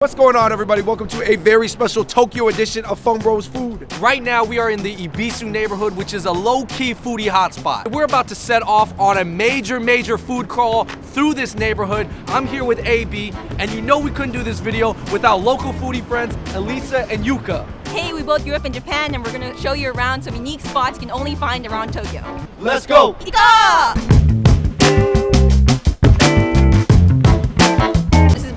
What's going on, everybody? Welcome to a very special Tokyo edition of Fung Bros Food. Right now, we are in the Ebisu neighborhood, which is a low-key foodie hotspot. We're about to set off on a major food crawl through this neighborhood. I'm here with AB, and you know we couldn't do this video without local foodie friends, ALISA and YOUKA. Hey, we both grew up in Japan, and we're gonna show you around some unique spots you can only find around Tokyo. Let's go! YOUKA!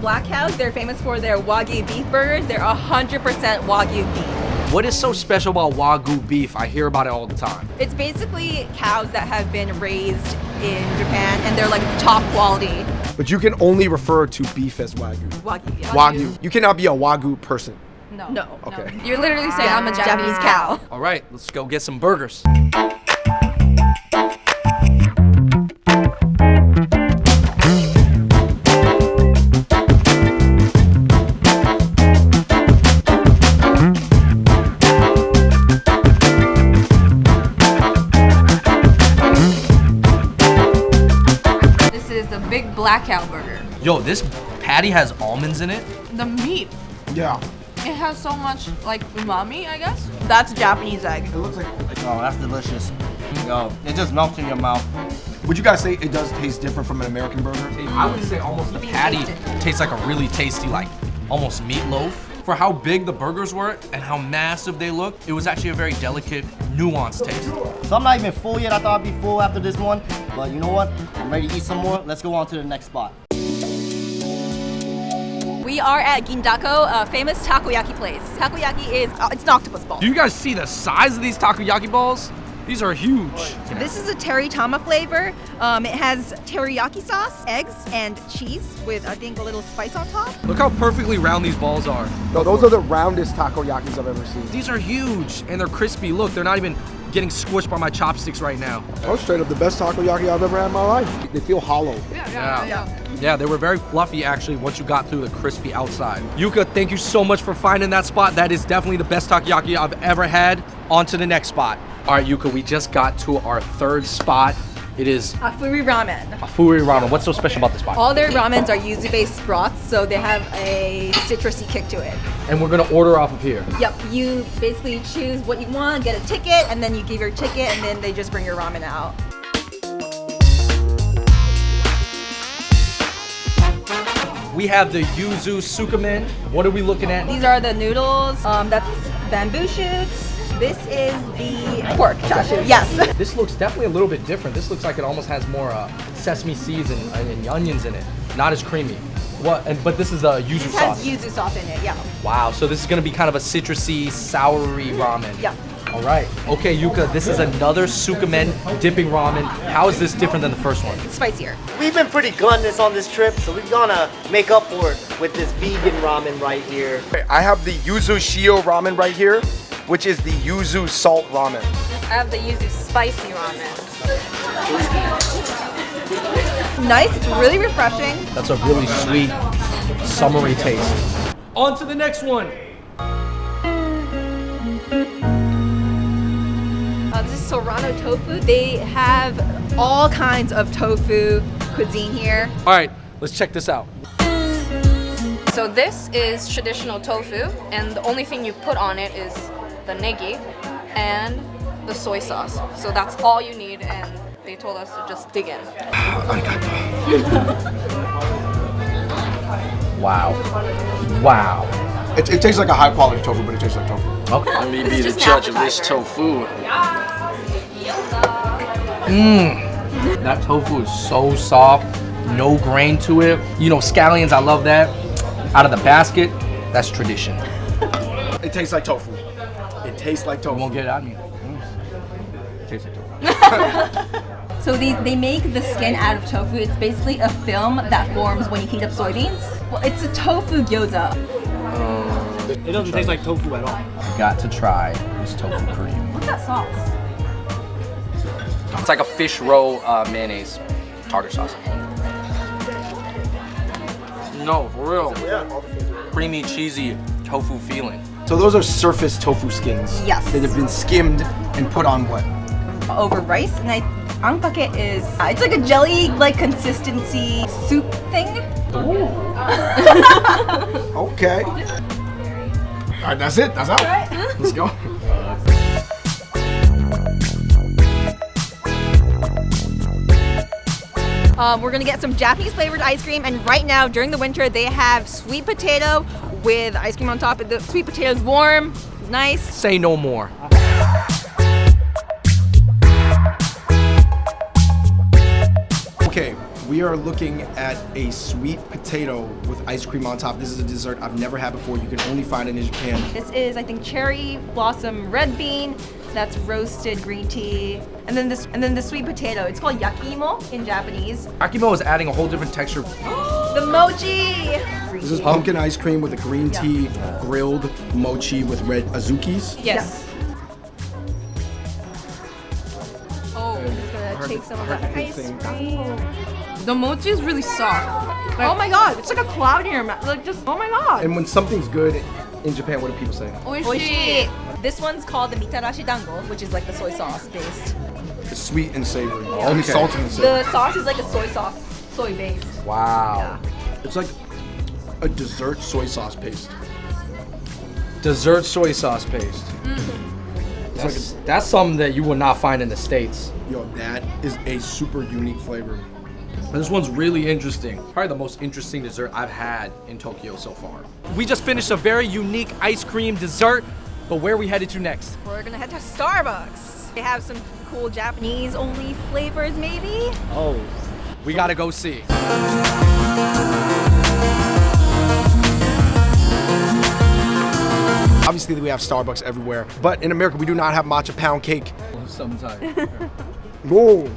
Black House, they're famous for their Wagyu beef burgers. They're 100% Wagyu beef. What is so special about Wagyu beef? I hear about it all the time. It's basically cows that have been raised in Japan, and they're like top quality. But you can only refer to beef as Wagyu. Wagyu, yeah. Wagyu. You cannot be a Wagyu person. No. Okay. You're literally saying I'm a Japanese cow. All right, let's go get some burgers. Big black cow burger. Yo, this patty has almonds in it. The meat, Yeah. it has so much like umami, I guess. That's Japanese egg. It looks like... Oh, that's delicious. Yo, it just melts in your mouth. Would you guys say it does taste different from an American burger? I would say almost the patty tastes like a really tasty, like almost meatloaf. For how big the burgers were and how massive they look, it was actually a very delicate, nuanced taste. So I'm not even full yet. I thought I'd be full after this one. But you know what? I'm ready to eat some more. Let's go on to the next spot. We are at Gindako, a famous takoyaki place. Takoyaki is, it's an octopus ball. Do you guys see the size of these takoyaki balls? These are huge. This is a teritama flavor. It has teriyaki sauce, eggs, and cheese with, I think, a little spice on top. Look how perfectly round these balls are. No, those are the roundest takoyakis I've ever seen. These are huge and they're crispy. Look, they're not even getting squished by my chopsticks right now. Oh, straight up the best takoyaki I've ever had in my life. They feel hollow. Yeah, they were very fluffy actually once you got through the crispy outside. YOUKA, thank you so much for finding that spot. That is definitely the best takoyaki I've ever had. On to the next spot. All right, YOUKA, we just got to our third spot. It is Afuri ramen. Afuri ramen. What's so special about this spot? All their ramens are yuzu-based broths, so they have a citrusy kick to it. And we're gonna order off of here. Yep, you basically choose what you want, get a ticket, and then you give your ticket, and then they just bring your ramen out. We have the YUZU sukamen. What are we looking at? These are the noodles. That's bamboo shoots. This is the pork chashu. Yes. This looks definitely a little bit different. This looks like it almost has more sesame seeds and onions in it. Not as creamy. But this is a yuzu It sauce. has yuzu sauce in it, yeah. Wow, so this is gonna be kind of a citrusy, soury ramen. Yeah. All right. Okay, YOUKA, this is another sukamen dipping ramen. How is this different than the first one? It's spicier. We've been pretty gluttonous on this trip, so we're gonna make up for it with this vegan ramen right here. I have the yuzu shio ramen right here, which is the yuzu salt ramen. I have the yuzu spicy ramen. Nice, it's really refreshing. That's a really sweet, summery taste. On to the next one. This is Serrano tofu. They have all kinds of tofu cuisine here. All right, let's check this out. So this is traditional tofu, and the only thing you put on it is the negi and the soy sauce. So that's all you need, and they told us to just dig in. Wow. Wow. It tastes like a high quality tofu, but it tastes like tofu. Okay. Let me be the judge of this tofu. That tofu is so soft, no grain to it. You know, scallions, I love that. Out of the basket, that's tradition. It tastes like tofu. It tastes like tofu. You won't get it out of me. It tastes like tofu. So they make the skin out of tofu. It's basically a film that forms when you heat up soybeans. Well, it's a tofu gyoza. It doesn't taste like tofu at all. You got to try this tofu cream. What's that sauce? It's like a fish roll mayonnaise tartar sauce. No, for real. Creamy, cheesy tofu feeling. So those are surface tofu skins. Yes. That have been skimmed and put on what? Over rice, and anpake is it's like a jelly like consistency soup thing. Okay. All right, that's it. That's out. Let's go. We're gonna get some Japanese flavored ice cream, and right now during the winter they have sweet potato with ice cream on top. The sweet potato is warm, nice. Say no more. Okay, we are looking at a sweet potato with ice cream on top. This is a dessert I've never had before. You can only find it in Japan. This is, I think, cherry blossom red bean. That's roasted green tea, and then the sweet potato. It's called yakimo in Japanese. Yakimo is adding a whole different texture. The mochi. This is pumpkin ice cream with a green tea, grilled mochi with red azukis. Yes. Gonna take some of that ice cream. The mochi is really soft. Oh my god, it's like a cloud in your mouth. Like just, oh my god. And when something's good in Japan, what do people say? Oishi. This one's called the mitarashi dango, which is like the soy sauce based. It's sweet and savory. Only salty and savory. The sauce is like a soy sauce, soy based. Wow. It's like a dessert soy sauce paste. Dessert soy sauce paste. That's something that you will not find in the States. Yo, that is a super unique flavor. This one's really interesting. Probably the most interesting dessert I've had in Tokyo so far. We just finished a very unique ice cream dessert, but where are we headed to next? We're gonna head to Starbucks. They have some cool Japanese only flavors maybe. Oh. We gotta go see. Obviously, we have Starbucks everywhere, but in America, we do not have matcha pound cake. Sometimes. Whoa,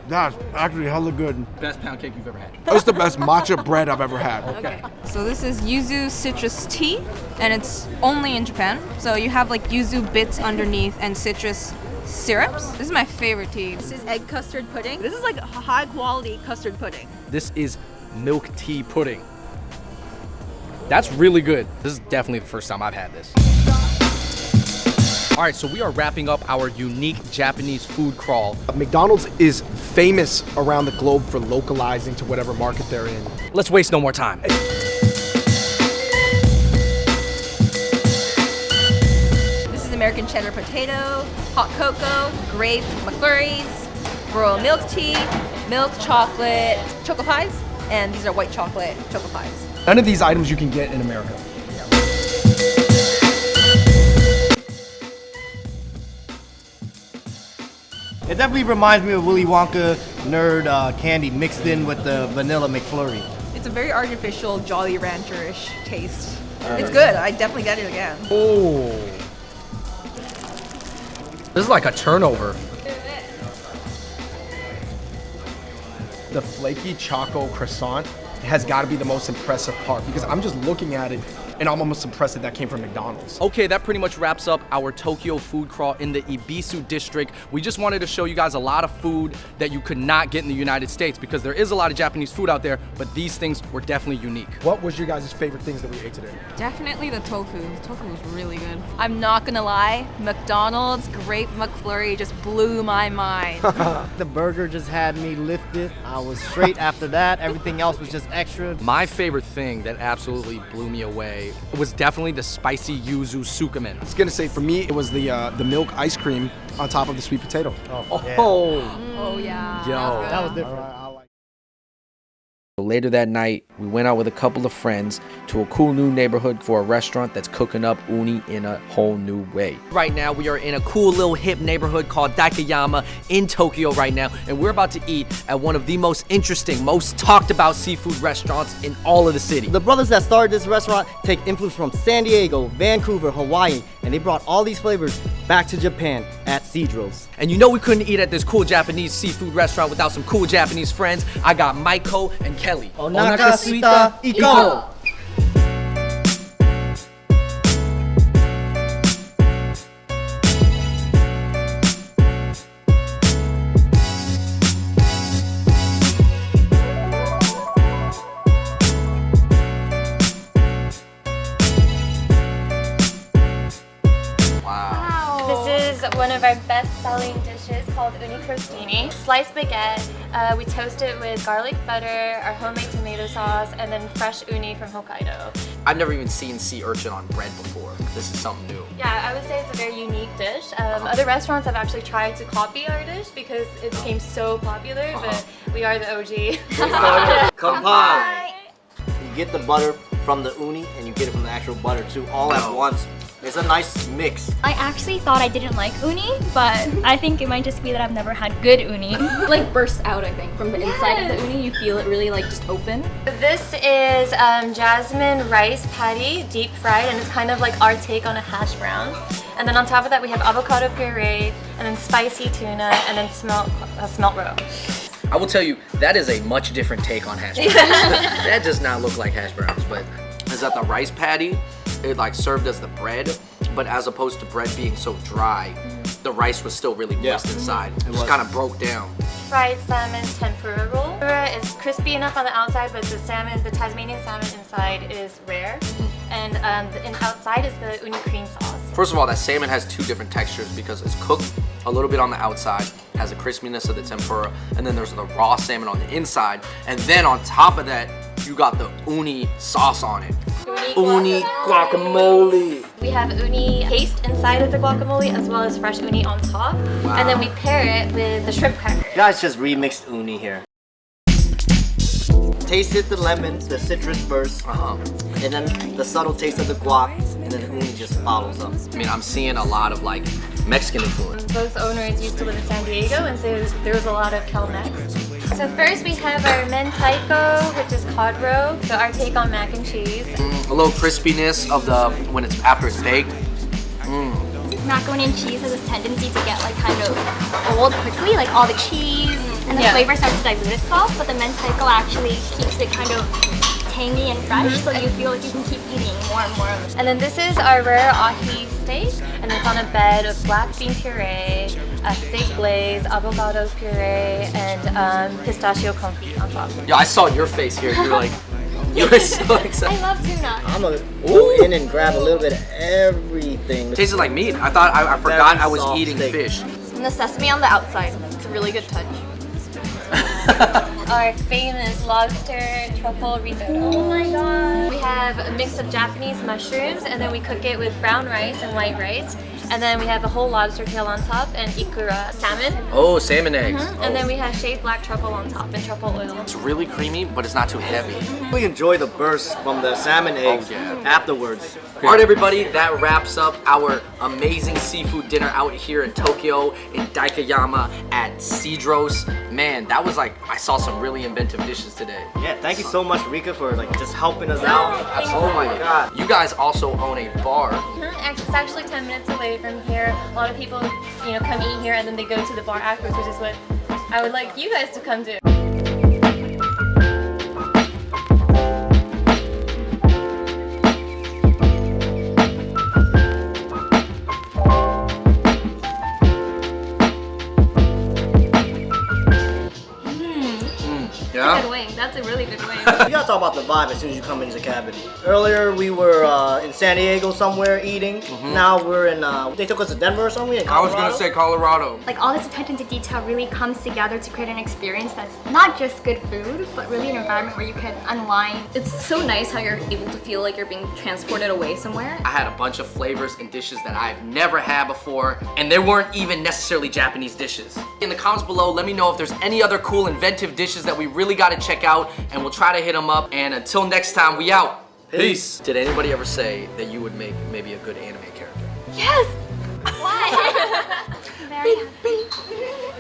that's actually hella good. Best pound cake you've ever had. It's the best matcha bread I've ever had. Okay. So this is yuzu citrus tea, and it's only in Japan. So you have like yuzu bits underneath and citrus syrups. This is my favorite tea. This is egg custard pudding. This is like high quality custard pudding. This is milk tea pudding. That's really good. This is definitely the first time I've had this. All right, so we are wrapping up our unique Japanese food crawl. McDonald's is famous around the globe for localizing to whatever market they're in. Let's waste no more time. This is American cheddar potato, hot cocoa, grape McFlurries, royal milk tea, milk chocolate choco pies, and these are white chocolate choco pies. None of these items you can get in America. It definitely reminds me of Willy Wonka nerd candy mixed in with the vanilla McFlurry. It's a very artificial Jolly Rancher-ish taste. It's good. I definitely get it again. Oh. This is like a turnover. The flaky choco croissant has got to be the most impressive part because I'm just looking at it and I'm almost impressed that came from McDonald's. Okay, that pretty much wraps up our Tokyo food crawl in the Ebisu district. We just wanted to show you guys a lot of food that you could not get in the United States because there is a lot of Japanese food out there, but these things were definitely unique. What was your guys' favorite things that we ate today? Definitely the tofu. The tofu was really good. I'm not gonna lie, McDonald's grape McFlurry just blew my mind. The burger just had me lifted. I was straight after that. Everything else was just extra. My favorite thing that absolutely blew me away was definitely the spicy yuzu sukamen. I was gonna say for me it was the milk ice cream on top of the sweet potato. Oh, yeah. Oh yeah. Yo. That was different. Later that night, we went out with a couple of friends to a cool new neighborhood for a restaurant that's cooking up uni in a whole new way. Right now, we are in a cool little hip neighborhood called DAIKANYAMA in Tokyo right now, and we're about to eat at one of the most interesting, most talked about seafood restaurants in all of the city. The brothers that started this restaurant take influence from San Diego, Vancouver, Hawaii, and they brought all these flavors back to Japan at Cedros. And you know we couldn't eat at this cool Japanese seafood restaurant without some cool Japanese friends. I got MAIKO and Kelly. Onakasuita iko! This is one of our best-selling dishes called uni crostini. Sliced baguette, we toast it with garlic butter, our homemade tomato sauce, and then fresh uni from Hokkaido. I've never even seen sea urchin on bread before. This is something new. Yeah, I would say it's a very unique dish. Other restaurants have actually tried to copy our dish because it became so popular, but we are the OG. Kampai! You get the butter from the uni and you get it from the actual butter too, all at once. It's a nice mix. I actually thought I didn't like uni, but I think it might just be that I've never had good uni. It like bursts out, I think, from the inside of the uni. You feel it really like just open. This is jasmine rice patty, deep fried, and it's kind of like our take on a hash brown. And then on top of that we have avocado puree, and then spicy tuna, and then smelt roe. I will tell you, that is a much different take on hash browns. That does not look like hash browns, but is that the rice patty? It like served as the bread, but as opposed to bread being so dry, the rice was still really moist inside. It just kind of broke down. Fried salmon tempura roll. Tempura is crispy enough on the outside, but the salmon, the Tasmanian salmon inside is rare. And outside is the uni cream sauce. First of all, that salmon has two different textures because it's cooked a little bit on the outside, has the crispiness of the tempura, and then there's the raw salmon on the inside. And then on top of that, you got the uni sauce on it. Uni guacamole. We have uni paste inside of the guacamole as well as fresh uni on top. Wow. And then we pair it with the shrimp cracker. You guys just remixed uni here. Tasted the lemon, the citrus burst, and then the subtle taste of the guac, and then the uni just follows up. I mean, I'm seeing a lot of like Mexican influence. Both owners used to live in San Diego, and so there was a lot of Cal-Mex. So first we have our MAIKO, which is cod roe. So our take on mac and cheese. A little crispiness of the when it's after it's baked. Macaroni and cheese has this tendency to get like kind of old quickly, like all the cheese and the flavor starts to dilute itself, but the MAIKO actually keeps it kind of tangy and fresh, so you feel like you can keep eating more and more of it. And then this is our rare ahi steak, and it's on a bed of black bean puree, a thick glaze, avocado puree, and pistachio confit on top. Yeah, I saw your face here. You were like, you were so excited. I love tuna. I'm gonna go in and grab a little bit of everything. It tasted like meat. I thought I forgot I was eating steak. fish. And the sesame on the outside. It's a really good touch. Our famous lobster truffle risotto. Oh my god! We have a mix of Japanese mushrooms, and then we cook it with brown rice and white rice. And then we have a whole lobster tail on top and ikura salmon. Oh, salmon eggs. And then we have shaved black truffle on top and truffle oil. It's really creamy, but it's not too heavy. We enjoy the burst from the salmon eggs afterwards. Alright everybody, that wraps up our amazing seafood dinner out here in Tokyo in DAIKANYAMA at Cedros. Man, that was like, I saw some really inventive dishes today. Yeah, thank you so much, Reika, for like just helping us out. Oh my god. You guys also own a bar. It's actually 10 minutes away from here. A lot of people, come eat here and then they go to the bar afterwards, which is what I would like you guys to come do. Yeah? Good wing. That's a really good wing. You gotta talk about the vibe as soon as you come into the cabin. Earlier we were in San Diego somewhere eating. Now we're in, they took us to Denver or somewhere in Colorado. I was gonna say Colorado. Like all this attention to detail really comes together to create an experience that's not just good food, but really an environment where you can unwind. It's so nice how you're able to feel like you're being transported away somewhere. I had a bunch of flavors and dishes that I've never had before, and they weren't even necessarily Japanese dishes. In the comments below, let me know if there's any other cool inventive dishes that we really gotta check out, and we'll try to hit them up. And until next time, we out. Peace. Did anybody ever say that you would make maybe a good anime character? Yes!